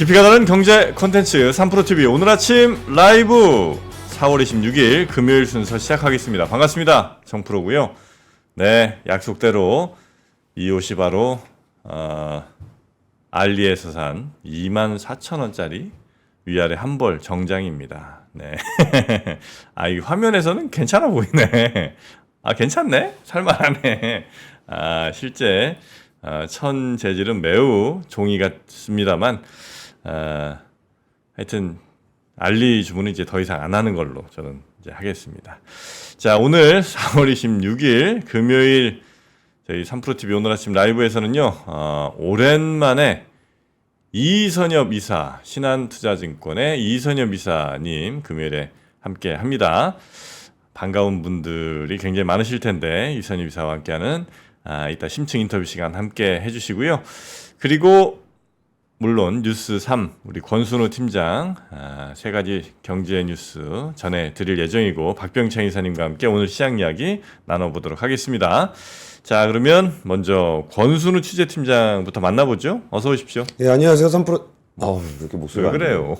깊이가 다른 경제 콘텐츠 3프로TV 오늘 아침 라이브 4월 26일 금요일 순서 시작하겠습니다. 반갑습니다. 정프로고요. 네, 약속대로 이 옷이 바로 알리에서 산 24,000원짜리 위아래 한 벌 정장입니다. 네. 이 화면에서는 괜찮아 보이네. 괜찮네? 살만하네. 실제 천 재질은 매우 종이 같습니다만 하여튼 알리 주문은 이제 더 이상 안 하는 걸로 저는 이제 하겠습니다. 자, 오늘 4월 26일 금요일 저희 3프로TV 오늘 아침 라이브에서는요, 오랜만에 이선엽 이사, 신한투자증권의 이선엽 이사님 금요일에 함께 합니다. 반가운 분들이 굉장히 많으실 텐데 이선엽 이사와 함께하는 이따 심층 인터뷰 시간 함께 해주시고요. 그리고 물론 뉴스 3 우리 권순우 팀장 세 가지 경제 뉴스 전해드릴 예정이고 박병창 이사님과 함께 오늘 시장 이야기 나눠보도록 하겠습니다. 자, 그러면 먼저 권순우 취재팀장부터 만나보죠. 어서 오십시오. 예, 안녕하세요. 3프로 이렇게 목소리가 왜 그래요?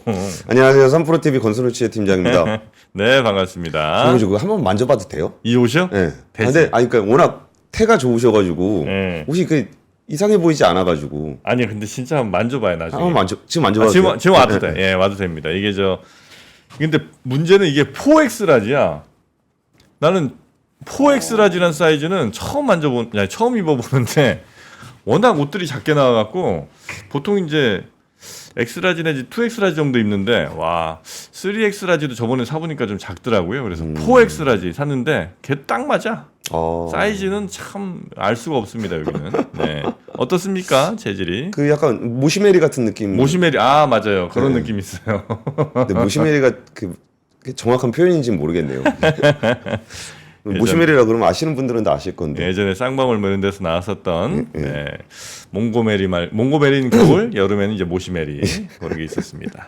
안녕하세요. 3프로TV 권순우 취재팀장입니다. 네, 반갑습니다. 그리고 저거 한번 만져봐도 돼요? 이 옷이요? 네. 되지. 근데 그러니까 워낙 태가 좋으셔가지고 네. 옷이 이상해 보이지 않아가지고 아니요, 근데 진짜 한번 만져봐요 나중에. 한번 지금 만져봐도 돼요? 지금 와도 돼. 예, 와도 됩니다. 이게 근데 문제는 이게 4X 라지야. 나는 4X 라지란 사이즈는 처음 입어보는데 워낙 옷들이 작게 나와갖고 보통 이제 X 라지 내지 2X 라지 정도 입는데 3X 라지도 저번에 사보니까 좀 작더라고요. 그래서 4X 라지 샀는데 걔 딱 맞아. 사이즈는 참 알 수가 없습니다 여기는. 네. 어떻습니까 재질이? 약간 모시메리 같은 느낌. 모시메리 맞아요. 그런 느낌 있어요. 근데 모시메리가 정확한 표현인지는 모르겠네요. 모시메리라 그러면 아시는 분들은 다 아실 건데. 예전에 쌍방울 뭐 이런 데서 나왔었던 네. 몽고메리는 겨울, 여름에는 이제 모시메리 그런 게 있었습니다.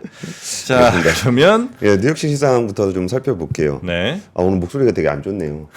자, 그러면 뉴욕 시장부터 좀 살펴볼게요. 네. 오늘 목소리가 되게 안 좋네요.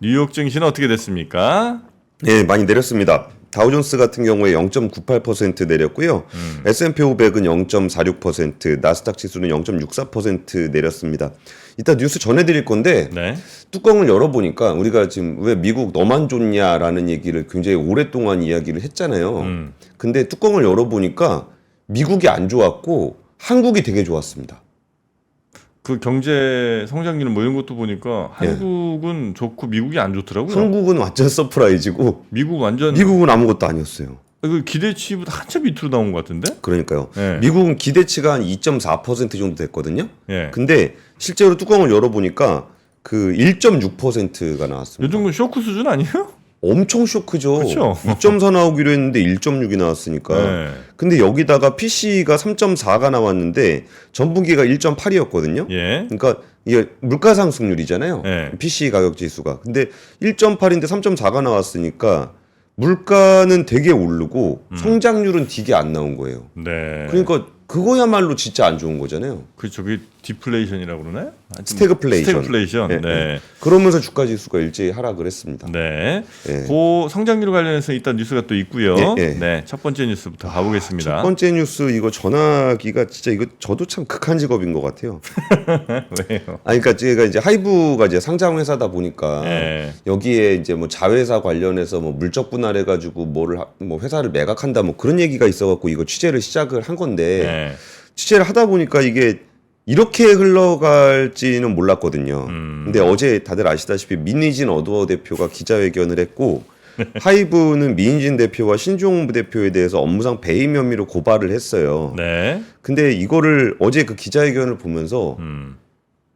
뉴욕 증시는 어떻게 됐습니까? 네, 많이 내렸습니다. 다우존스 같은 경우에 0.98% 내렸고요. S&P 500은 0.46%, 나스닥 지수는 0.64% 내렸습니다. 이따 뉴스 전해드릴 건데 네. 뚜껑을 열어보니까 우리가 지금 왜 미국 너만 좋냐라는 얘기를 굉장히 오랫동안 이야기를 했잖아요. 근데 뚜껑을 열어보니까 미국이 안 좋았고 한국이 되게 좋았습니다. 그 경제 성장률 뭐 이런 것도 보니까 한국은 좋고 미국이 안 좋더라고요. 한국은 완전 서프라이즈고 미국은 아무것도 아니었어요. 그 기대치보다 한참 밑으로 나온 것 같은데? 그러니까요. 네. 미국은 기대치가 한 2.4% 정도 됐거든요. 네. 근데 실제로 뚜껑을 열어보니까 1.6%가 나왔습니다. 이 정도 쇼크 수준 아니에요? 엄청 쇼크죠. 그쵸? 2.4 나오기로 했는데 1.6이 나왔으니까. 네. 근데 여기다가 PC가 3.4가 나왔는데 전분기가 1.8이었거든요. 예. 그러니까 이게 물가 상승률이잖아요. 네. PC 가격 지수가. 근데 1.8인데 3.4가 나왔으니까 물가는 되게 오르고 성장률은 되게 안 나온 거예요. 네. 그러니까 그거야말로 진짜 안 좋은 거잖아요. 그렇죠. 그게 디플레이션이라고 그러나요? 스태그플레이션. 네. 그러면서 주가 지수가 일제히 하락을 했습니다. 네. 네. 그 성장률 관련해서 일단 뉴스가 또 있고요. 네. 네. 첫 번째 뉴스부터 가보겠습니다. 첫 번째 뉴스 이거 전화기가 진짜 이거 저도 참 극한 직업인 것 같아요. 왜요? 그러니까 제가 이제 하이브가 이제 상장 회사다 보니까 네. 여기에 이제 뭐 자회사 관련해서 뭐 물적 분할해가지고 뭐 회사를 매각한다 뭐 그런 얘기가 있어갖고 이거 취재를 시작을 한 건데. 네. 취재를 하다 보니까 이게 이렇게 흘러갈지는 몰랐거든요. 근데 어제 다들 아시다시피 민희진 어드워 대표가 기자회견을 했고 하이브는 민희진 대표와 신종무 대표에 대해서 업무상 배임 혐의로 고발을 했어요. 네. 근데 이거를 어제 그 기자회견을 보면서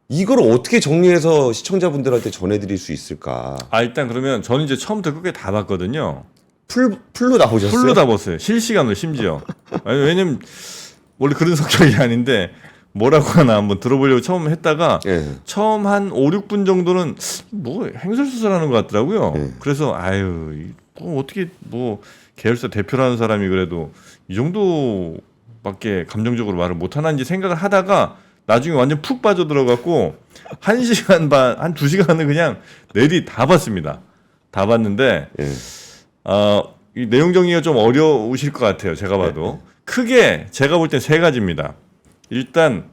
이걸 어떻게 정리해서 시청자분들한테 전해드릴 수 있을까? 일단 그러면 저는 이제 처음부터 끝까지 다 봤거든요. 풀로 다 보셨어요? 풀로 다 봤어요. 실시간으로 심지어. 왜냐면 원래 그런 성격이 아닌데 뭐라고 하나 한번 들어보려고 처음 했다가 처음 한 5, 6분 정도는 뭐 행설수설하는 것 같더라고요. 그래서 어떻게 계열사 대표라는 사람이 그래도 이 정도밖에 감정적으로 말을 못하는지 생각을 하다가 나중에 완전 푹 빠져들어갖고 1시간 반, 한 2시간은 그냥 내리 다 봤습니다. 다 봤는데 이 내용 정리가 좀 어려우실 것 같아요. 제가 봐도. 크게 제가 볼 땐 세 가지입니다. 일단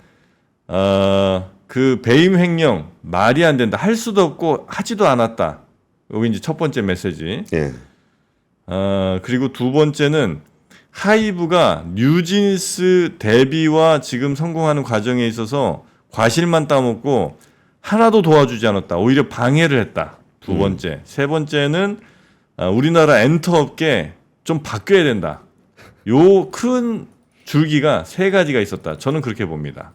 그 배임 횡령 말이 안 된다. 할 수도 없고 하지도 않았다. 여기 이제 첫 번째 메시지. 예. 그리고 두 번째는 하이브가 뉴진스 데뷔와 지금 성공하는 과정에 있어서 과실만 따먹고 하나도 도와주지 않았다. 오히려 방해를 했다. 두 번째. 세 번째는 우리나라 엔터 업계 좀 바뀌어야 된다. 요 큰 줄기가 세 가지가 있었다. 저는 그렇게 봅니다.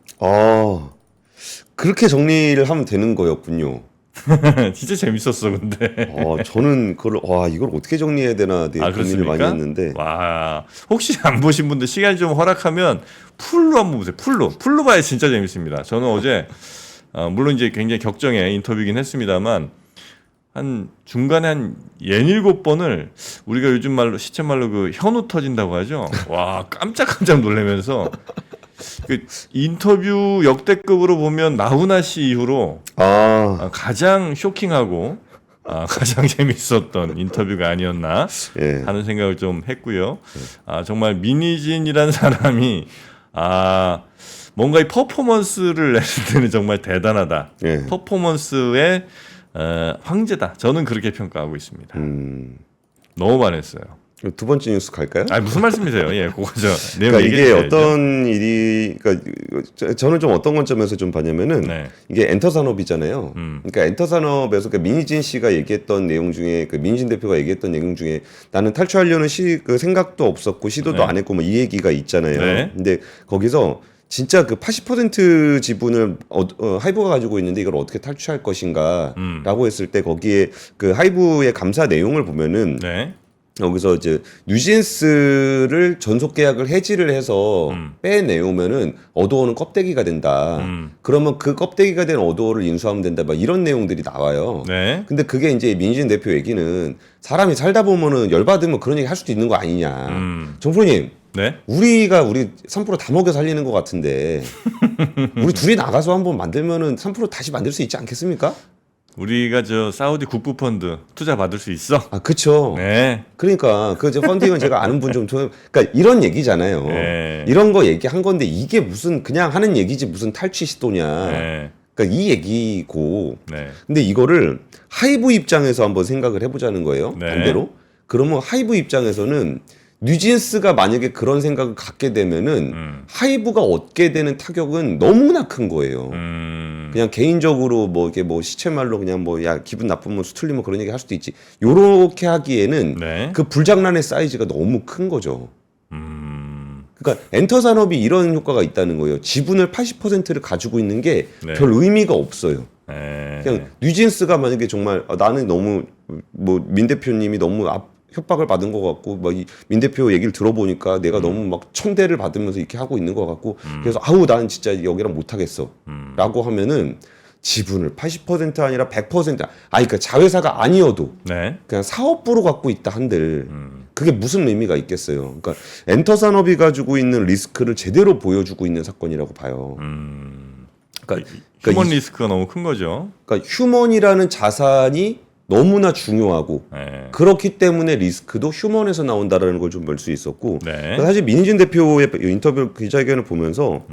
그렇게 정리를 하면 되는 거였군요. 진짜 재밌었어, 근데. 저는 이걸 어떻게 정리해야 되나 되게 고민을 많이 했는데. 와, 혹시 안 보신 분들 시간이 좀 허락하면 풀로 한번 보세요. 풀로 봐야 진짜 재밌습니다. 저는 어제 물론 이제 굉장히 격정의 인터뷰이긴 했습니다만 한 중간에 한 67번을 우리가 요즘 말로 시쳇말로 그 현우 터진다고 하죠. 와, 깜짝깜짝 놀라면서 그 인터뷰 역대급으로 보면 나훈아 씨 이후로 가장 쇼킹하고 가장 재밌었던 인터뷰가 아니었나 예. 하는 생각을 좀 했고요. 정말 민희진이라는 사람이 뭔가 이 퍼포먼스를 냈을 때는 정말 대단하다. 예. 퍼포먼스의 황제다. 저는 그렇게 평가하고 있습니다. 너무 반했어요. 두 번째 뉴스 갈까요? 무슨 말씀이세요? 예, 그거 내용 그러니까 이게 얘기해 주셔야죠. 어떤 일이, 그러니까 저는 좀 어떤 관점에서 좀 봤냐면은 네. 이게 엔터 산업이잖아요. 그러니까 엔터 산업에서 그 민희진 씨가 얘기했던 내용 중에 그 민희진 대표가 얘기했던 내용 중에 나는 탈출하려는 그 생각도 없었고 시도도 네. 안 했고 뭐 이 얘기가 있잖아요. 네. 근데 거기서 진짜 그 80% 지분을 하이브가 가지고 있는데 이걸 어떻게 탈취할 것인가라고 했을 때 거기에 그 하이브의 감사 내용을 보면은 네. 여기서 이제 뉴진스를 전속 계약을 해지를 해서 빼내오면은 어도어는 껍데기가 된다. 그러면 그 껍데기가 된 어도어를 인수하면 된다. 막 이런 내용들이 나와요. 네. 근데 그게 이제 민희진 대표 얘기는 사람이 살다 보면은 열받으면 그런 얘기 할 수도 있는 거 아니냐. 정프로님. 네. 우리 3% 다 먹여 살리는 것 같은데 우리 둘이 나가서 한번 만들면은 3% 다시 만들 수 있지 않겠습니까? 우리가 저 사우디 국부 펀드 투자 받을 수 있어. 그렇죠. 네. 그러니까 그 펀딩은 제가 아는 분 좀 그러니까 이런 얘기잖아요. 네. 이런 거 얘기한 건데 이게 무슨 그냥 하는 얘기지 무슨 탈취 시도냐. 네. 그러니까 이 얘기고. 네. 근데 이거를 하이브 입장에서 한번 생각을 해보자는 거예요. 네. 반대로. 그러면 하이브 입장에서는 뉴진스가 만약에 그런 생각을 갖게 되면은 하이브가 얻게 되는 타격은 너무나 큰 거예요. 그냥 개인적으로 뭐 이게 뭐 시체말로 그냥 뭐 야 기분 나쁘면 수틀리면 그런 얘기 할 수도 있지. 요렇게 하기에는 네. 그 불장난의 사이즈가 너무 큰 거죠. 그러니까 엔터 산업이 이런 효과가 있다는 거예요. 지분을 80%를 가지고 있는 게 별 네. 의미가 없어요. 네. 그냥 뉴진스가 만약에 정말 나는 너무 뭐 민 대표님이 너무 협박을 받은 것 같고 막 민 대표 얘기를 들어보니까 내가 너무 막 천대를 받으면서 이렇게 하고 있는 것 같고 그래서 나는 진짜 여기랑 못하겠어라고 하면은 지분을 80% 아니라 100% 그러니까 자회사가 아니어도 네. 그냥 사업부로 갖고 있다 한들 그게 무슨 의미가 있겠어요. 그러니까 엔터 산업이 가지고 있는 리스크를 제대로 보여주고 있는 사건이라고 봐요. 그러니까 휴먼 리스크가 너무 큰 거죠. 그러니까 휴먼이라는 자산이 너무나 중요하고 네. 그렇기 때문에 리스크도 휴먼에서 나온다라는 걸 좀 볼 수 있었고 네. 사실 민희진 대표의 인터뷰 기자회견을 보면서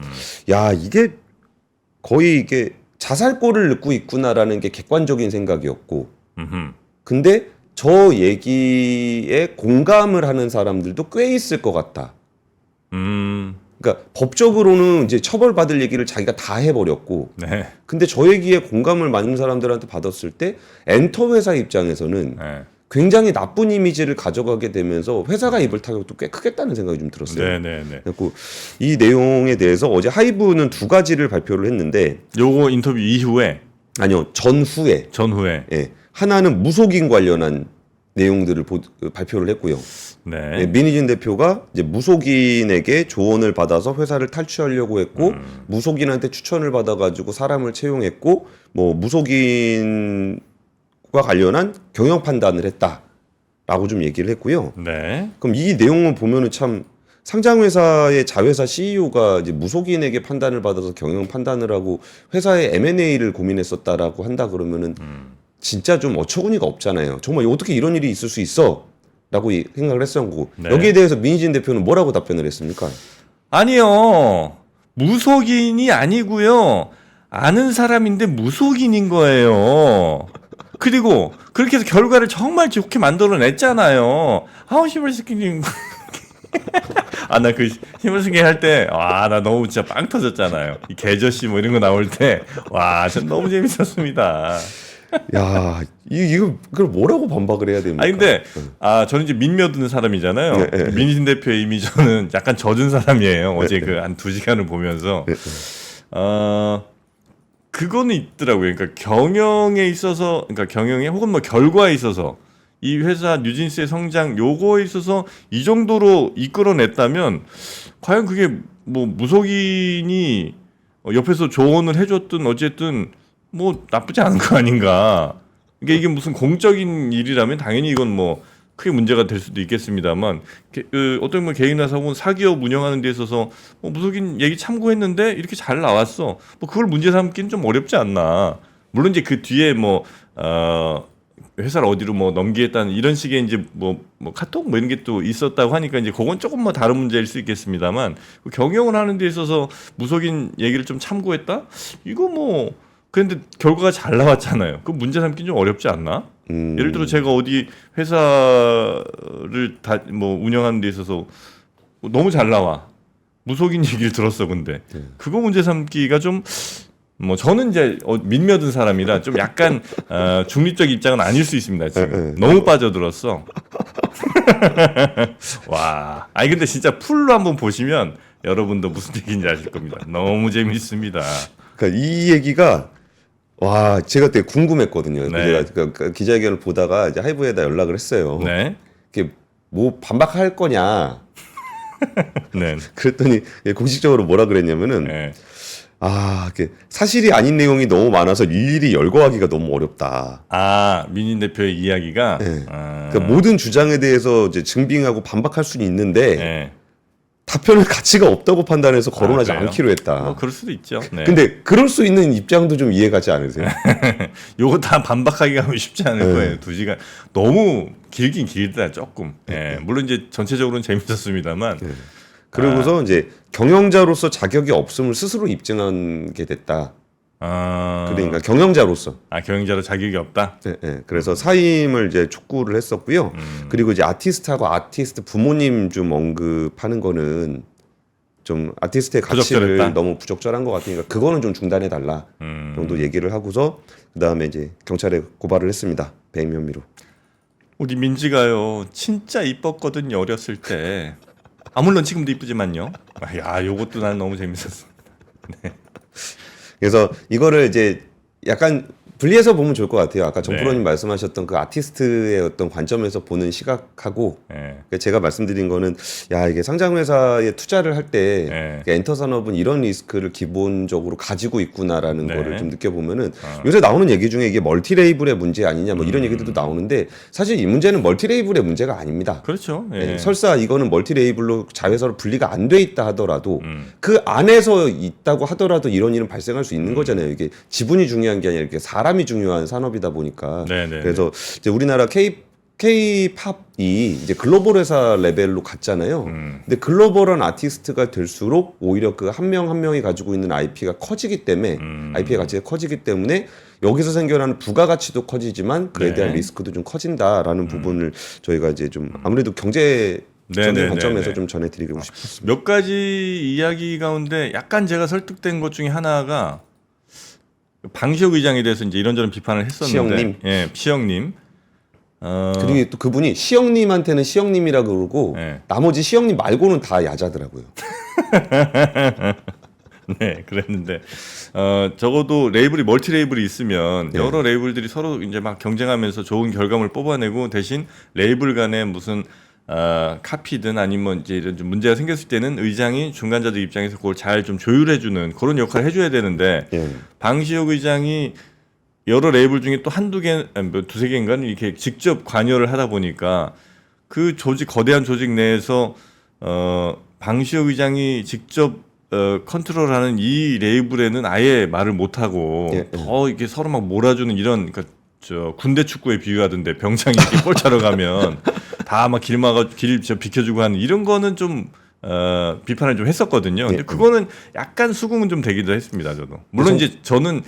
야 이게 거의 이게 자살골을 앓고 있구나라는 게 객관적인 생각이었고 근데 저 얘기에 공감을 하는 사람들도 꽤 있을 것 같다. 그러니까 법적으로는 이제 처벌받을 얘기를 자기가 다 해버렸고 네. 근데 저 얘기에 공감을 많은 사람들한테 받았을 때 엔터 회사 입장에서는 네. 굉장히 나쁜 이미지를 가져가게 되면서 회사가 입을 타격도 꽤 크겠다는 생각이 좀 들었어요. 네. 그래서 이 내용에 대해서 어제 하이브는 두 가지를 발표를 했는데 요거 인터뷰 이후에 아니요 전후에 예, 하나는 무속인 관련한 내용들을 발표를 했고요. 네. 예, 민희진 대표가 이제 무속인에게 조언을 받아서 회사를 탈취하려고 했고 무속인한테 추천을 받아가지고 사람을 채용했고 뭐 무속인과 관련한 경영 판단을 했다라고 좀 얘기를 했고요. 네. 그럼 이 내용을 보면은 참 상장회사의 자회사 CEO가 이제 무속인에게 판단을 받아서 경영 판단을 하고 회사의 M&A를 고민했었다라고 한다 그러면은 진짜 좀 어처구니가 없잖아요. 정말 어떻게 이런 일이 있을 수 있어? 생각을 했었고 네. 여기에 대해서 민희진 대표는 뭐라고 답변을 했습니까? 아니요. 무속인이 아니고요. 아는 사람인데 무속인인 거예요. 그리고 그렇게 해서 결과를 정말 좋게 만들어냈잖아요. 아우 힘을 스키님. 아 나 그 힘을 스키 할 때 와 나 너무 진짜 빵 터졌잖아요. 이 개저씨 뭐 이런 거 나올 때 와 전 너무 재밌었습니다. 야, 이거 그걸 뭐라고 반박을 해야 됩니까? 아니 근데 저는 이제 민며드는 사람이잖아요. 네, 네. 민희진 대표의 이미 저는 약간 젖은 사람이에요. 어제 그 한 2시간을 보면서 그거는 있더라고요. 그러니까 경영에 있어서, 그러니까 경영에 혹은 뭐 결과에 있어서 이 회사 뉴진스의 성장 요거에 있어서 이 정도로 이끌어냈다면 과연 그게 뭐 무속인이 옆에서 조언을 해줬든 어쨌든 뭐 나쁘지 않은 거 아닌가. 이게 무슨 공적인 일이라면 당연히 이건 뭐 크게 문제가 될 수도 있겠습니다만 어떤 뭐 개인이나 혹은 사기업 운영하는 데 있어서 뭐 무속인 얘기 참고했는데 이렇게 잘 나왔어. 뭐 그걸 문제 삼기는 좀 어렵지 않나. 물론 이제 그 뒤에 뭐 회사를 어디로 뭐 넘기겠다는 이런 식의 이제 뭐 카톡 뭐 이런 게 또 있었다고 하니까 이제 그건 조금 뭐 다른 문제일 수 있겠습니다만 경영을 하는 데 있어서 무속인 얘기를 좀 참고했다? 이거 뭐 그런데 결과가 잘 나왔잖아요. 그 문제 삼기는 좀 어렵지 않나? 예를 들어 제가 어디 회사를 다 뭐 운영하는 데 있어서 너무 잘 나와. 무속인 얘기를 들었어. 근데 그거 문제 삼기가 좀 뭐 저는 이제 민며든 사람이라 좀 약간 중립적 입장은 아닐 수 있습니다. 지금 너무 빠져들었어. 와. 아니 근데 진짜 풀로 한번 보시면 여러분도 무슨 얘기인지 아실 겁니다. 너무 재밌습니다. 그러니까 이 얘기가 와 제가 되게 궁금했거든요. 네. 제가 그 기자회견을 보다가 이제 하이브에다 연락을 했어요. 네. 이게 뭐 반박할 거냐? 네. 그랬더니 공식적으로 뭐라 그랬냐면은 네. 이게 사실이 아닌 내용이 너무 많아서 일일이 열거하기가 너무 어렵다. 민인 대표의 이야기가 네. 그러니까 모든 주장에 대해서 이제 증빙하고 반박할 수는 있는데 네. 답변할 가치가 없다고 판단해서 거론하지 그래요? 않기로 했다. 뭐 그럴 수도 있죠. 네. 근데 그럴 수 있는 입장도 좀 이해가지 않으세요? 요거 다 반박하기가 쉽지 않을 거예요. 2시간 너무 길긴 길다 조금. 예. 물론 이제 전체적으로는 재밌었습니다만. 그러고서 이제 경영자로서 자격이 없음을 스스로 입증한 게 됐다. 그러니까 경영자로서. 경영자로 자격이 없다. 네. 그래서 사임을 이제 촉구를 했었고요. 그리고 이제 아티스트하고 아티스트 부모님 좀 언급하는 거는 좀 아티스트의 가치를 부적절했다. 너무 부적절한 것 같으니까 그거는 좀 중단해 달라 정도 얘기를 하고서 그 다음에 이제 경찰에 고발을 했습니다. 배임 혐의로. 우리 민지가요 진짜 이뻤거든요 어렸을 때. 물론 지금도 이쁘지만요. 야 요것도 난 너무 재밌었어. 네. 그래서 이거를 이제 약간 분리해서 보면 좋을 것 같아요. 아까 정 네. 프로님 말씀하셨던 그 아티스트의 어떤 관점에서 보는 시각하고 제가 말씀드린 거는 이게 상장회사에 투자를 할 때 엔터 산업은 이런 리스크를 기본적으로 가지고 있구나라는 거를 좀 느껴보면은 요새 나오는 얘기 중에 이게 멀티레이블의 문제 아니냐 뭐 이런 얘기들도 나오는데 사실 이 문제는 멀티레이블의 문제가 아닙니다. 그렇죠. 설사 이거는 멀티레이블로 자회사로 분리가 안 돼 있다 하더라도 그 안에서 있다고 하더라도 이런 일은 발생할 수 있는 거잖아요. 이게 지분이 중요한 게 아니라 이렇게 사람이 중요한 산업이다 보니까. 그래서 이제 우리나라 K-팝이 이제 글로벌 회사 레벨로 갔잖아요. 근데 글로벌한 아티스트가 될수록 오히려 그 한 명 한 명이 가지고 있는 IP가 커지기 때문에 IP의 가치가 커지기 때문에 여기서 생겨나는 부가가치도 커지지만 그에 대한 리스크도 좀 커진다라는 부분을 저희가 이제 좀 아무래도 경제 적인 관점에서 좀 전해드리고 싶었습니다. 몇 가지 이야기 가운데 약간 제가 설득된 것 중에 하나가 방시혁 의장에 대해서 이제 이런저런 비판을 했었는데, 시영님? 시영님. 그리고 또 그분이 시영님한테는 시영님이라 그러고 나머지 시영님 말고는 다 야자더라고요. 네, 그랬는데 적어도 레이블이 멀티 레이블이 있으면 여러 레이블들이 서로 이제 막 경쟁하면서 좋은 결과물을 뽑아내고 대신 레이블 간에 무슨 카피든 아니면 이제 이런 좀 문제가 생겼을 때는 의장이 중간자들 입장에서 그걸 잘 좀 조율해주는 그런 역할을 해줘야 되는데 방시혁 의장이 여러 레이블 중에 또 두세 개인가는 이렇게 직접 관여를 하다 보니까 그 거대한 조직 내에서 방시혁 의장이 직접 컨트롤하는 이 레이블에는 아예 말을 못하고 더 이렇게 서로 막 몰아주는 이런 그러니까 군대 축구에 비유하던데 병장이 이렇게 볼 차러 가면 다 막 길 비켜주고 하는 이런 거는 좀 비판을 좀 했었거든요. 근데 네. 그거는 약간 수긍은 좀 되기도 했습니다. 저도 물론 이제 저는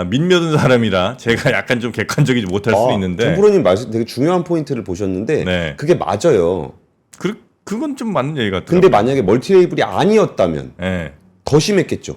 민며든 사람이라 제가 약간 좀 객관적이지 못할 수 있는데 정프로님 말씀 되게 중요한 포인트를 보셨는데 네. 그게 맞아요. 그건 좀 맞는 얘기 같아요. 근데 만약에 멀티레이블이 아니었다면 네. 더 심했겠죠.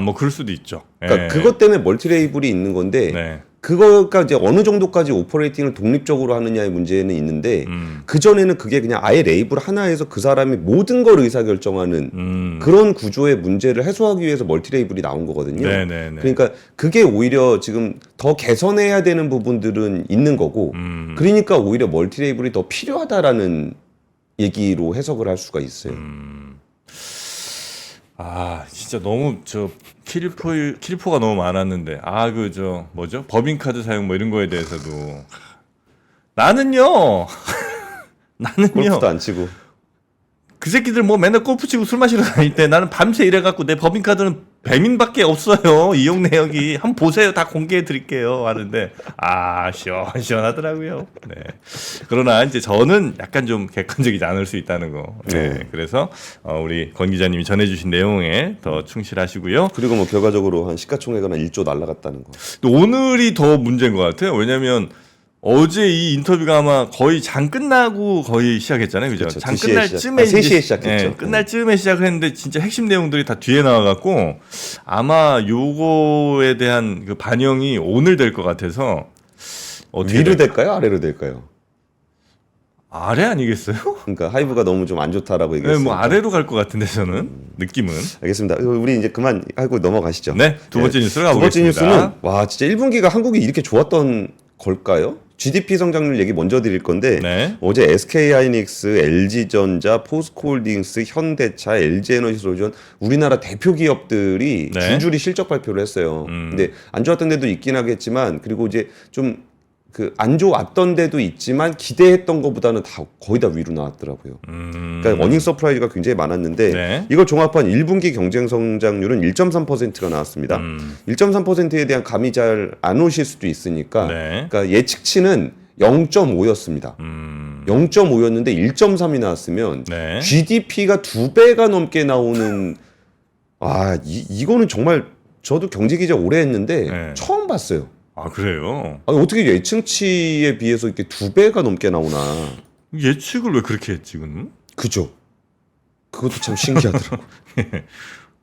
뭐 그럴 수도 있죠. 그러니까 네. 그것 때문에 멀티레이블이 있는 건데 네. 그거가 이제 어느 정도까지 오퍼레이팅을 독립적으로 하느냐의 문제는 있는데 그 전에는 그게 그냥 아예 레이블 하나에서 그 사람이 모든 걸 의사결정하는 그런 구조의 문제를 해소하기 위해서 멀티레이블이 나온 거거든요. 네네네. 그러니까 그게 오히려 지금 더 개선해야 되는 부분들은 있는 거고 그러니까 오히려 멀티레이블이 더 필요하다라는 얘기로 해석을 할 수가 있어요. 진짜 너무 킬포가 너무 많았는데 뭐죠? 법인카드 사용 뭐 이런 거에 대해서도 나는요 골프도 안 치고. 그 새끼들 뭐 맨날 골프 치고 술 마시러 다닐 때 나는 밤새 일해갖고 내 법인카드는 배민밖에 없어요. 이용 내역이 한번 보세요. 다 공개해 드릴게요. 하는데 시원하더라고요. 네. 그러나 이제 저는 약간 좀 객관적이지 않을 수 있다는 거. 네. 그래서 우리 권 기자님이 전해주신 내용에 더 충실하시고요. 그리고 뭐 결과적으로 한 시가총액은 한 1조 날라갔다는 거. 또 오늘이 더 문제인 것 같아요. 왜냐하면 어제 이 인터뷰가 아마 거의 장 끝나고 거의 시작했잖아요. 그죠? 그렇죠. 장 2시에 끝날 시작. 쯤에 3시에 시작했죠. 예, 끝날 쯤에 시작을 했는데 진짜 핵심 내용들이 다 뒤에 나와갖고 아마 요거에 대한 그 반영이 오늘 될 것 같아서 어떻게 위로 될까요? 아래로 될까요? 아래 아니겠어요? 그러니까 하이브가 너무 좀 안 좋다라고 네, 얘기했어요. 뭐 아래로 갈 것 같은데 저는 느낌은. 알겠습니다. 우리 이제 그만 하고 넘어가시죠. 네, 두 번째 뉴스로 두 번째 가보겠습니다. 뉴스는 와 진짜 1분기가 한국이 이렇게 좋았던 걸까요? GDP 성장률 얘기 먼저 드릴 건데 네. 어제 SK하이닉스, LG전자, 포스코홀딩스, 현대차, LG에너지솔루션 우리나라 대표 기업들이 네. 줄줄이 실적 발표를 했어요. 근데 안 좋았던 데도 있긴 하겠지만 그리고 이제 좀 그 안 좋았던 데도 있지만 기대했던 것보다는 다 거의 다 위로 나왔더라고요. 그러니까 어닝 서프라이즈가 굉장히 많았는데 네. 이걸 종합한 1분기 경쟁 성장률은 1.3%가 나왔습니다. 1.3%에 대한 감이 잘 안 오실 수도 있으니까 네. 그러니까 예측치는 0.5였습니다. 0.5였는데 1.3이 나왔으면 네. GDP가 2배가 넘게 나오는 이거는 정말 저도 경제 기자 오래 했는데 네. 처음 봤어요. 그래요? 아니, 어떻게 예측치에 비해서 이렇게 2배가 넘게 나오나. 예측을 왜 그렇게 했지, 그럼? 그죠. 그것도 참 신기하더라고.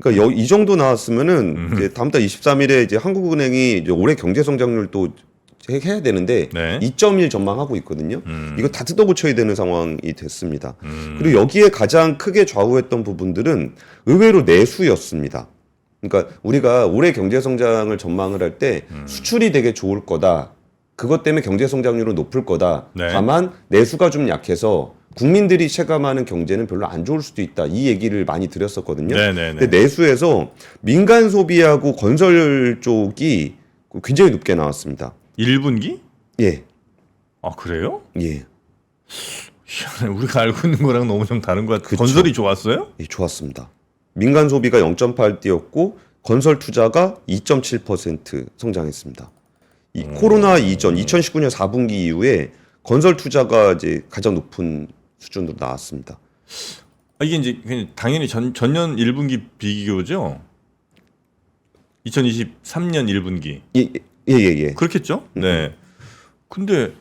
그러니까 이 정도 나왔으면은 이제 다음 달 23일에 이제 한국은행이 이제 올해 경제 성장률 또 해야 되는데 네. 2.1 전망하고 있거든요. 이거 다 뜯어 고쳐야 되는 상황이 됐습니다. 그리고 여기에 가장 크게 좌우했던 부분들은 의외로 내수였습니다. 그러니까 우리가 올해 경제 성장을 전망을 할 때 수출이 되게 좋을 거다. 그것 때문에 경제 성장률은 높을 거다. 네. 다만 내수가 좀 약해서 국민들이 체감하는 경제는 별로 안 좋을 수도 있다. 이 얘기를 많이 드렸었거든요. 네네네. 근데 내수에서 민간 소비하고 건설 쪽이 굉장히 높게 나왔습니다. 1분기? 예. 그래요? 예. 희한해. 우리가 알고 있는 거랑 너무 좀 다른 것 같아요. 그쵸. 건설이 좋았어요? 예, 좋았습니다. 민간 소비가 0.8 뛰었고 건설 투자가 2.7% 성장했습니다. 이 코로나 이전 2019년 4분기 이후에 건설 투자가 이제 가장 높은 수준으로 나왔습니다. 이게 이제 그냥 당연히 전년 1분기 비교죠? 2023년 1분기. 예. 그렇겠죠? 네. 근데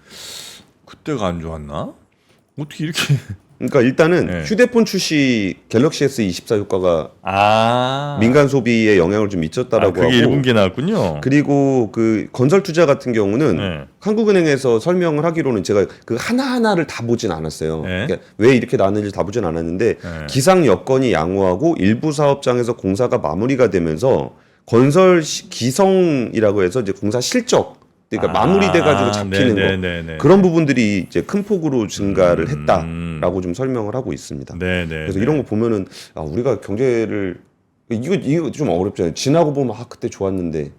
그때가 안 좋았나? 어떻게 이렇게 그러니까 일단은 네. 휴대폰 출시 갤럭시 S24 효과가 민간 소비에 영향을 좀 미쳤다라고 그게 하고 1분기에 나왔군요. 그리고 그 건설 투자 같은 경우는 네. 한국은행에서 설명을 하기로는 제가 그 하나하나를 다 보진 않았어요. 네. 그러니까 왜 이렇게 나왔는지 다 보진 않았는데 네. 기상 여건이 양호하고 일부 사업장에서 공사가 마무리가 되면서 건설 기성이라고 해서 이제 공사 실적 그러니까 마무리돼가지고 잡히는 네네네네. 거 그런 부분들이 이제 큰 폭으로 증가를 했다라고 좀 설명을 하고 있습니다. 네네. 그래서 이런 거 보면은 우리가 경제를 이거 좀 어렵잖아요. 지나고 보면 그때 좋았는데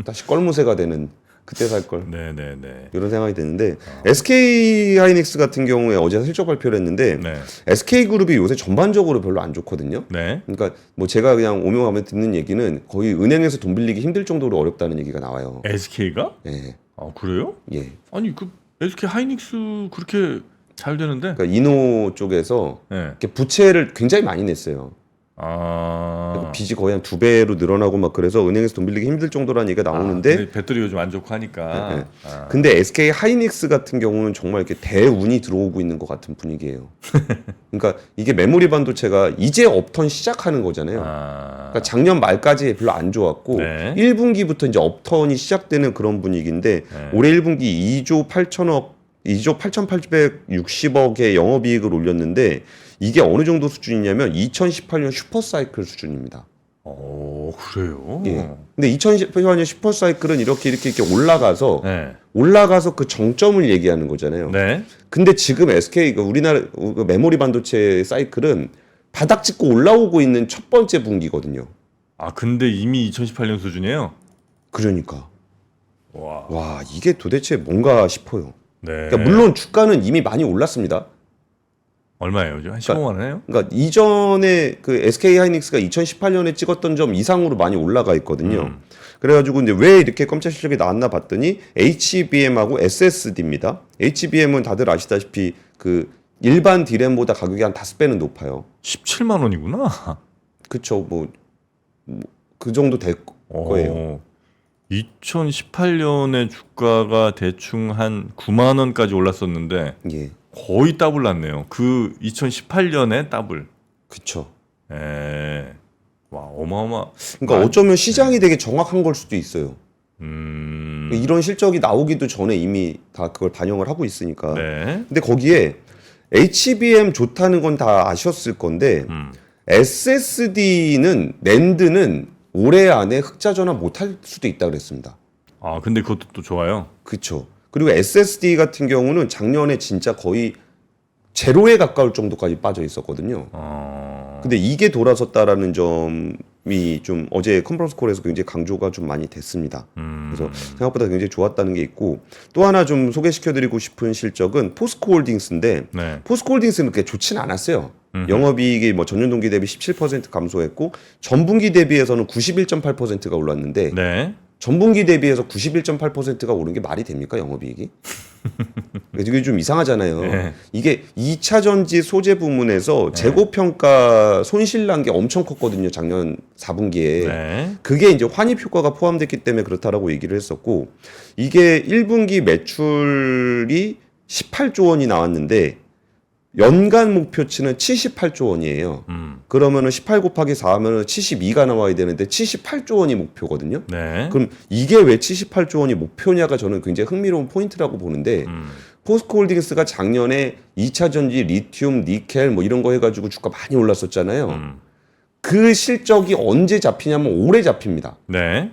다시 껄무새가 되는 그때 살 걸. 네네네. 이런 생각이 드는데 SK하이닉스 같은 경우에 어제 실적 발표를 했는데 네. SK그룹이 요새 전반적으로 별로 안 좋거든요. 네. 그러니까 뭐 제가 그냥 오명하면 듣는 얘기는 거의 은행에서 돈 빌리기 힘들 정도로 어렵다는 얘기가 나와요. SK가? 예. 그래요? 예. 아니 그 SK 하이닉스 그렇게 잘 되는데? 그러니까 이노 쪽에서 네. 이렇게 부채를 굉장히 많이 냈어요. 아. 빚이 거의 한 2배로 늘어나고 막 그래서 은행에서 돈 빌리기 힘들 정도라는 얘기가 나오는데 근데 배터리 요즘 안 좋고 하니까. 네. 근데 SK 하이닉스 같은 경우는 정말 이렇게 대운이 들어오고 있는 것 같은 분위기예요. 그러니까 이게 메모리 반도체가 이제 업턴 시작하는 거잖아요. 그러니까 작년 말까지 별로 안 좋았고 네. 1분기부터 이제 업턴이 시작되는 그런 분위기인데 네. 올해 1분기 2조 8,860억의 영업이익을 올렸는데 이게 어느 정도 수준이냐면 2018년 슈퍼사이클 수준입니다. 오, 그래요? 예. 근데 2018년 슈퍼사이클은 이렇게 올라가서 네. 그 정점을 얘기하는 거잖아요. 네. 근데 지금 SK가 우리나라 메모리 반도체 사이클은 바닥 짚고 올라오고 있는 첫 번째 분기거든요. 아, 근데 이미 2018년 수준이에요? 그러니까 와. 와 이게 도대체 뭔가 싶어요. 네. 그러니까 물론 주가는 이미 많이 올랐습니다. 얼마예요? 요즘 한 15만 원이에요? 그러니까 이전에 그 SK 하이닉스가 2018년에 찍었던 점 이상으로 많이 올라가 있거든요. 그래가지고 근데 왜 이렇게 깜짝 실적이 나왔나 봤더니 HBM하고 SSD입니다. HBM은 다들 아시다시피 그 일반 D램보다 가격이 한 5배는 높아요. 17만 원이구나. 그쵸, 뭐 그 정도 될 거예요. 2018년에 주가가 대충 한 9만 원까지 올랐었는데 예, 거의 더블 났네요. 그 2018년에 더블. 그쵸. 에. 와, 어마어마. 그러니까 어쩌면 시장이 되게 정확한 걸 수도 있어요. 이런 실적이 나오기도 전에 이미 다 그걸 반영을 하고 있으니까. 네. 근데 거기에 HBM 좋다는 건 다 아셨을 건데 SSD는 낸드는 올해 안에 흑자 전환 못할 수도 있다 그랬습니다. 아, 근데 그것도 또 좋아요. 그렇죠. 그리고 SSD 같은 경우는 작년에 진짜 거의 제로에 가까울 정도까지 빠져 있었거든요. 근데 이게 돌아섰다라는 점이 좀 어제 컨퍼런스 콜에서 굉장히 강조가 좀 많이 됐습니다. 그래서 생각보다 굉장히 좋았다는 게 있고 또 하나 좀 소개시켜드리고 싶은 실적은 포스코홀딩스인데 네. 포스코홀딩스는 그렇게 좋지는 않았어요. 영업이익이 뭐 전년 동기 대비 17% 감소했고 전분기 대비해서는 91.8%가 올랐는데 네. 전분기 대비해서 91.8%가 오른 게 말이 됩니까 영업이익이? 이게 좀 이상하잖아요. 네. 이게 2차 전지 소재 부문에서 재고평가 손실 난 게 엄청 컸거든요. 작년 4분기에. 네. 그게 이제 환입 효과가 포함됐기 때문에 그렇다라고 얘기를 했었고 이게 1분기 매출이 18조 원이 나왔는데 연간 목표치는 78조 원이에요. 그러면은 18 곱하기 4 하면은 72가 나와야 되는데 78조 원이 목표거든요. 네. 그럼 이게 왜 78조 원이 목표냐가 저는 굉장히 흥미로운 포인트라고 보는데 포스코홀딩스가 작년에 2차 전지 리튬, 니켈 뭐 이런 거 해가지고 주가 많이 올랐었잖아요. 그 실적이 언제 잡히냐면 올해 잡힙니다. 네.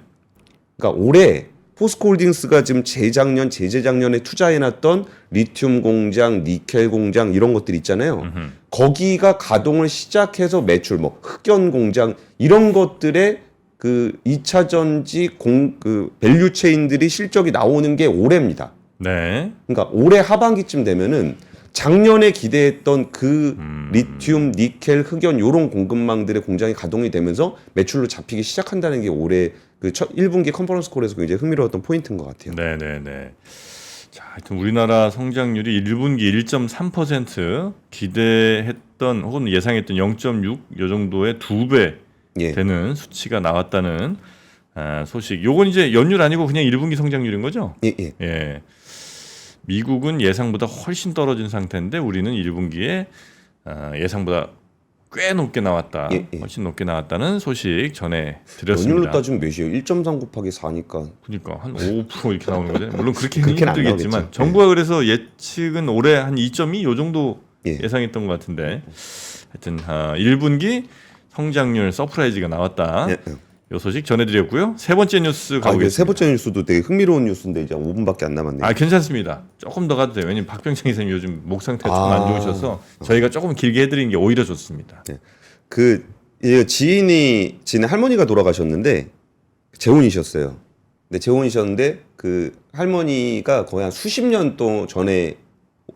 그러니까 올해 포스코홀딩스가 지금 재작년, 재재작년에 투자해놨던 리튬 공장, 니켈 공장 이런 것들 있잖아요. 거기가 가동을 시작해서 매출, 뭐 흑연 공장 이런 것들의 그 2차 전지 그 밸류 체인들이 실적이 나오는 게 올해입니다. 네. 그러니까 올해 하반기쯤 되면은 작년에 기대했던 그 리튬, 니켈, 흑연 요런 공급망들의 공장이 가동이 되면서 매출로 잡히기 시작한다는 게 올해 그 첫 1분기 컨퍼런스 콜에서 굉장히 흥미로웠던 포인트인 것 같아요. 네, 네, 네. 자, 하여튼 우리나라 성장률이 1분기 1.3% 기대했던 혹은 예상했던 0.6 요 정도의 2배 예. 되는 수치가 나왔다는 소식. 요건 이제 연율 아니고 그냥 1분기 성장률인 거죠? 예, 예. 예. 미국은 예상보다 훨씬 떨어진 상태인데 우리는 1분기에 예상보다 꽤 높게 나왔다. 예, 예. 훨씬 높게 나왔다는 소식 전해 연율로 드렸습니다. 따지면 몇이에요? 1.3 곱하기 4니까. 그러니까 한 5% 이렇게 나오는 거죠. 물론 그렇게 그렇게는 안 힘들겠지만 나오겠죠. 정부가 그래서 예측은 올해 한 2.2 요 정도 예. 예상했던 것 같은데 하여튼 1분기 성장률 서프라이즈가 나왔다. 예, 예. 요 소식 전해드렸고요. 세 번째 뉴스 이게 가보겠습니다. 세 번째 뉴스도 되게 흥미로운 뉴스인데 이제 5분밖에 안 남았네요. 아, 괜찮습니다. 조금 더 가도 돼요. 왜냐면 박병창 이사님 요즘 목 상태가 좀 아. 안 좋으셔서 저희가 조금 길게 해드리는 게 오히려 좋습니다. 그 지인의 할머니가 돌아가셨는데 재혼이셨어요. 근데 재혼이셨는데 그 할머니가 거의 한 수십 년 동 전에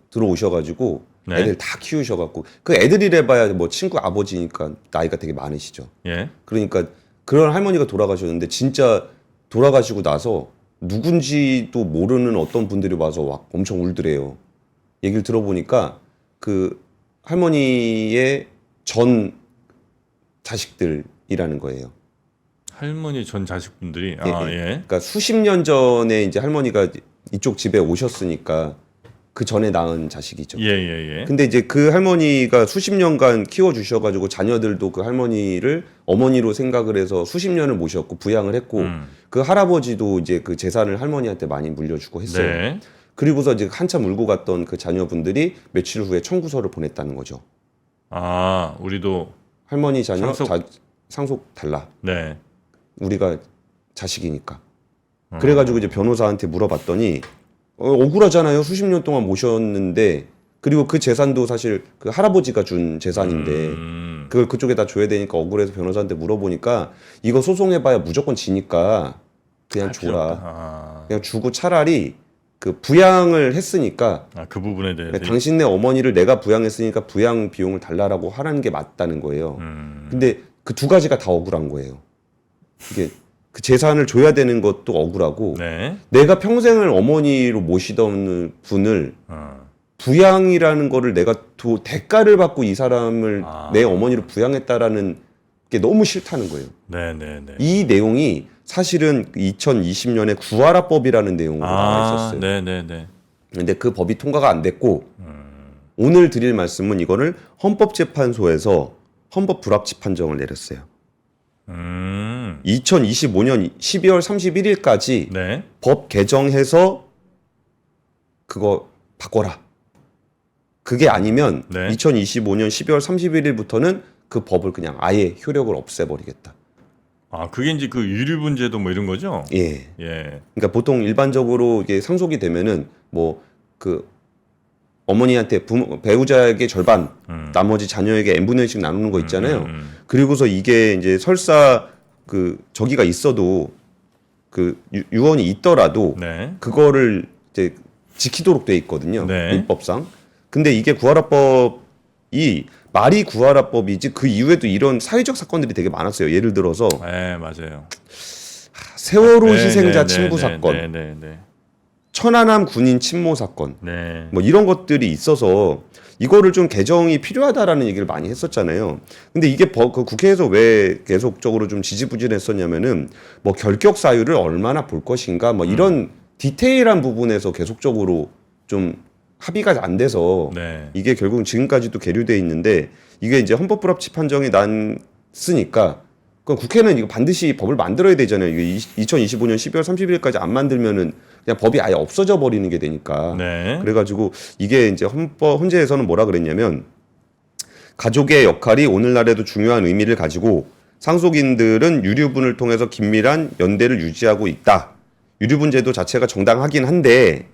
들어오셔가지고 네. 애들 다 키우셔갖고 그 애들이래봐야 뭐 친구 아버지니까 나이가 되게 많으시죠. 예. 그러니까 그런 할머니가 돌아가셨는데 진짜 돌아가시고 나서 누군지도 모르는 어떤 분들이 와서 막 엄청 울더래요. 얘기를 들어보니까 그 할머니의 전 자식들이라는 거예요. 할머니 전 자식분들이 예, 아 예. 예. 그러니까 수십 년 전에 이제 할머니가 이쪽 집에 오셨으니까 그 전에 낳은 자식이죠. 예예예. 근데 이제 그 할머니가 수십 년간 키워주셔가지고 자녀들도 그 할머니를 어머니로 생각을 해서 수십 년을 모셨고 부양을 했고 그 할아버지도 이제 그 재산을 할머니한테 많이 물려주고 했어요. 네. 그리고서 이제 한참 울고 갔던 그 자녀분들이 며칠 후에 청구서를 보냈다는 거죠. 아 우리도 할머니 자녀 상속. 상속 달라. 네. 우리가 자식이니까. 그래가지고 이제 변호사한테 물어봤더니 억울하잖아요. 수십 년 동안 모셨는데 그리고 그 재산도 사실 그 할아버지가 준 재산인데 그걸 그쪽에다 줘야 되니까 억울해서 변호사한테 물어보니까 이거 소송해봐야 무조건 지니까 그냥 줘라. 아, 그냥 주고 차라리 그 부양을 했으니까 그 부분에 대해서 당신네 어머니를 내가 부양했으니까 부양 비용을 달라라고 하라는 게 맞다는 거예요. 근데 그 두 가지가 다 억울한 거예요. 이게 그 재산을 줘야 되는 것도 억울하고 네. 내가 평생을 어머니로 모시던 분을 부양이라는 거를 내가 대가를 받고 이 사람을 내 어머니로 부양했다라는 게 너무 싫다는 거예요. 네네네. 이 내용이 사실은 2020년에 구하라법이라는 내용으로 나와 있었어요. 네네네. 근데 그 법이 통과가 안 됐고 오늘 드릴 말씀은 이거를 헌법재판소에서 헌법 불합치 판정을 내렸어요. 2025년 12월 31일까지 네. 법 개정해서 그거 바꿔라. 그게 아니면 네. 2025년 12월 31일부터는 그 법을 그냥 아예 효력을 없애버리겠다. 아 그게 이제 그 유류분제도 뭐 이런 거죠? 예. 예. 그러니까 보통 일반적으로 이게 상속이 되면은 뭐 그 어머니한테 배우자에게 절반, 나머지 자녀에게 n분의 1씩 나누는 거 있잖아요. 그리고서 이게 이제 설사 그 저기가 있어도 그 유언이 있더라도 네. 그거를 이제 지키도록 돼 있거든요. 네. 민법상. 근데 이게 구하라법이 말이 구하라법이지 그 이후에도 이런 사회적 사건들이 되게 많았어요. 예를 들어서 네 맞아요. 세월호 희생자 친부 사건, 네네네. 천안함 군인 침몰 사건, 네. 뭐 이런 것들이 있어서 이거를 좀 개정이 필요하다라는 얘기를 많이 했었잖아요. 근데 이게 그 국회에서 왜 계속적으로 좀 지지부진했었냐면은 뭐 결격 사유를 얼마나 볼 것인가 뭐 이런 디테일한 부분에서 계속적으로 좀 합의가 안 돼서 네. 이게 결국은 지금까지도 계류돼 있는데 이게 이제 헌법불합치 판정이 났으니까 그 국회는 이거 반드시 법을 만들어야 되잖아요. 이게 2025년 12월 30일까지 안 만들면은 그냥 법이 아예 없어져 버리는 게 되니까. 네. 그래가지고 이게 이제 헌재에서는 뭐라 그랬냐면 가족의 역할이 오늘날에도 중요한 의미를 가지고 상속인들은 유류분을 통해서 긴밀한 연대를 유지하고 있다. 유류분 제도 자체가 정당하긴 한데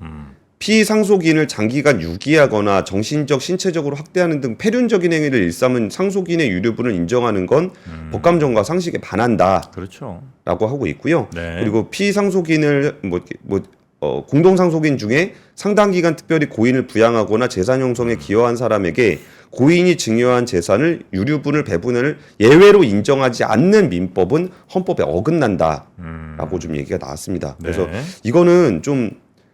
피상속인을 장기간 유기하거나 정신적, 신체적으로 학대하는 등 폐륜적인 행위를 일삼은 상속인의 유류분을 인정하는 건 법감정과 상식에 반한다. 그렇죠. 라고 하고 있고요. 네. 그리고 피상속인을 공동상속인 중에 상당 기간 특별히 고인을 부양하거나 재산 형성에 기여한 사람에게 고인이 증여한 재산을 유류분을 배분을 예외로 인정하지 않는 민법은 헌법에 어긋난다라고 좀 얘기가 나왔습니다. 그래서 네. 이거는 좀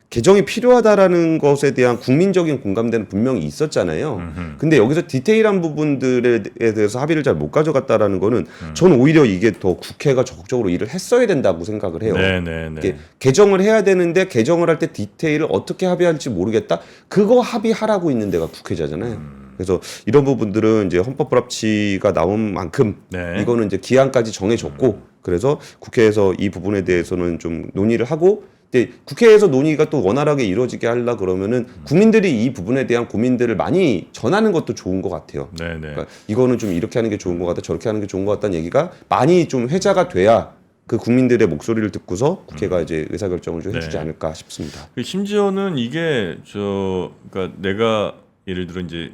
개정이 필요하다라는 것에 대한 국민적인 공감대는 분명히 있었잖아요. 근데 여기서 디테일한 부분들에 대해서 합의를 잘 못 가져갔다라는 거는 저는 오히려 이게 더 국회가 적극적으로 일을 했어야 된다고 생각을 해요. 네네네. 개정을 해야 되는데 개정을 할 때 디테일을 어떻게 합의할지 모르겠다. 그거 합의하라고 있는 데가 국회잖아요. 그래서 이런 부분들은 이제 헌법 불합치가 나온 만큼 네. 이거는 이제 기한까지 정해졌고 그래서 국회에서 이 부분에 대해서는 좀 논의를 하고 근데 국회에서 논의가 또 원활하게 이루어지게 하려 그러면은 국민들이 이 부분에 대한 고민들을 많이 전하는 것도 좋은 것 같아요. 네네. 그러니까 이거는 좀 이렇게 하는 게 좋은 것 같다, 저렇게 하는 게 좋은 것 같다는 얘기가 많이 좀 회자가 돼야 그 국민들의 목소리를 듣고서 국회가 이제 의사결정을 좀 해주지 네. 않을까 싶습니다. 심지어는 이게 그러니까 내가 예를 들어 이제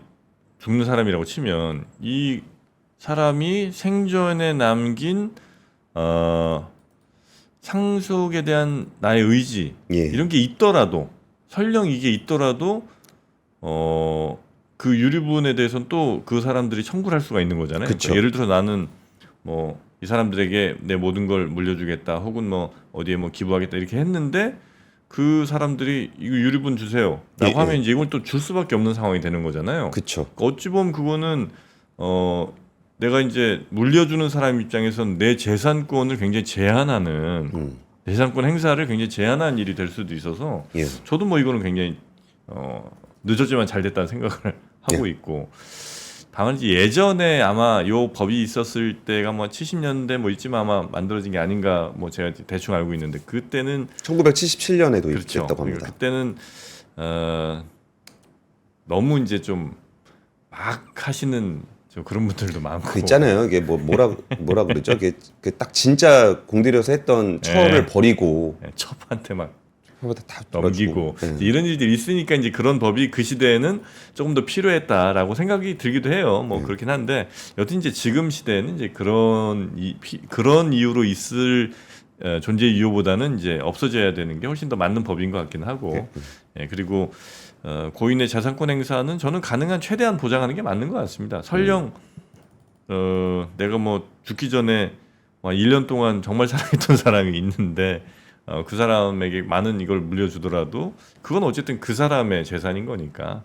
죽는 사람이라고 치면 이 사람이 생전에 남긴 상속에 대한 나의 의지 예. 이런 게 있더라도 설령 이게 있더라도 그 유류분에 대해서는 또 그 사람들이 청구를 할 수가 있는 거잖아요. 그쵸. 그러니까 예를 들어 나는 뭐 이 사람들에게 내 모든 걸 물려주겠다 혹은 뭐 어디에 뭐 기부하겠다 이렇게 했는데 그 사람들이 이거 유류분 주세요라고 예, 하면 예. 이제 이걸 또 줄 수밖에 없는 상황이 되는 거잖아요. 그쵸. 어찌 보면 그거는 내가 이제 물려주는 사람 입장에서는 내 재산권을 굉장히 제한하는 재산권 행사를 굉장히 제한한 일이 될 수도 있어서 예. 저도 뭐 이거는 굉장히 늦었지만 잘 됐다는 생각을 하고 있고 다만 이제 예전에 아마 요 법이 있었을 때가 뭐 70년대 뭐 이쯤 아마 만들어진 게 아닌가 뭐 제가 대충 알고 있는데 그때는 1977년에 그렇죠. 도입됐다고 합니다. 그때는 너무 이제 좀 막 하시는 좀 그런 분들도 많고 그 있잖아요. 이게 뭐라 그러죠? 이게 딱 진짜 공들여서 했던 처를 버리고 첩한테 막 다 넘기고 돌아주고. 이제 이런 일들이 있으니까 이제 그런 법이 그 시대에는 조금 더 필요했다라고 생각이 들기도 해요. 뭐 그렇긴 한데 여튼 이제 지금 시대에는 이제 그런 이유로 있을 존재 이유보다는 이제 없어져야 되는 게 훨씬 더 맞는 법인 것 같긴 하고 그리고 고인의 자산권 행사는 저는 가능한 최대한 보장하는 게 맞는 것 같습니다. 설령 내가 뭐 죽기 전에 1년 동안 정말 사랑했던 사람이 있는데 그 사람에게 많은 이걸 물려주더라도 그건 어쨌든 그 사람의 재산인 거니까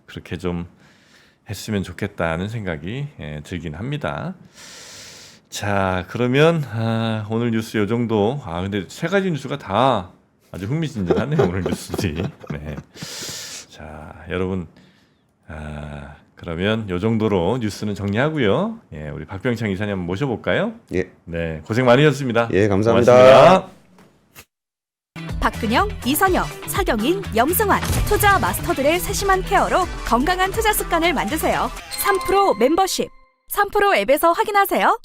그렇게 좀 했으면 좋겠다는 생각이 들긴 합니다. 자, 그러면 오늘 뉴스 요 정도. 근데 세 가지 뉴스가 다 아주 흥미진진하네요. 오늘 뉴스들이. 네. 자, 여러분 그러면 요 정도로 뉴스는 정리하고요. 우리 박병창 이사님 한번 모셔볼까요? 예. 네, 고생 많이 하셨습니다. 예, 감사합니다. 고맙습니다. 박근영, 이선영, 사경인, 염승환 투자 마스터들의 세심한 케어로 건강한 투자 습관을 만드세요. 3프로 멤버십 3프로 앱에서 확인하세요.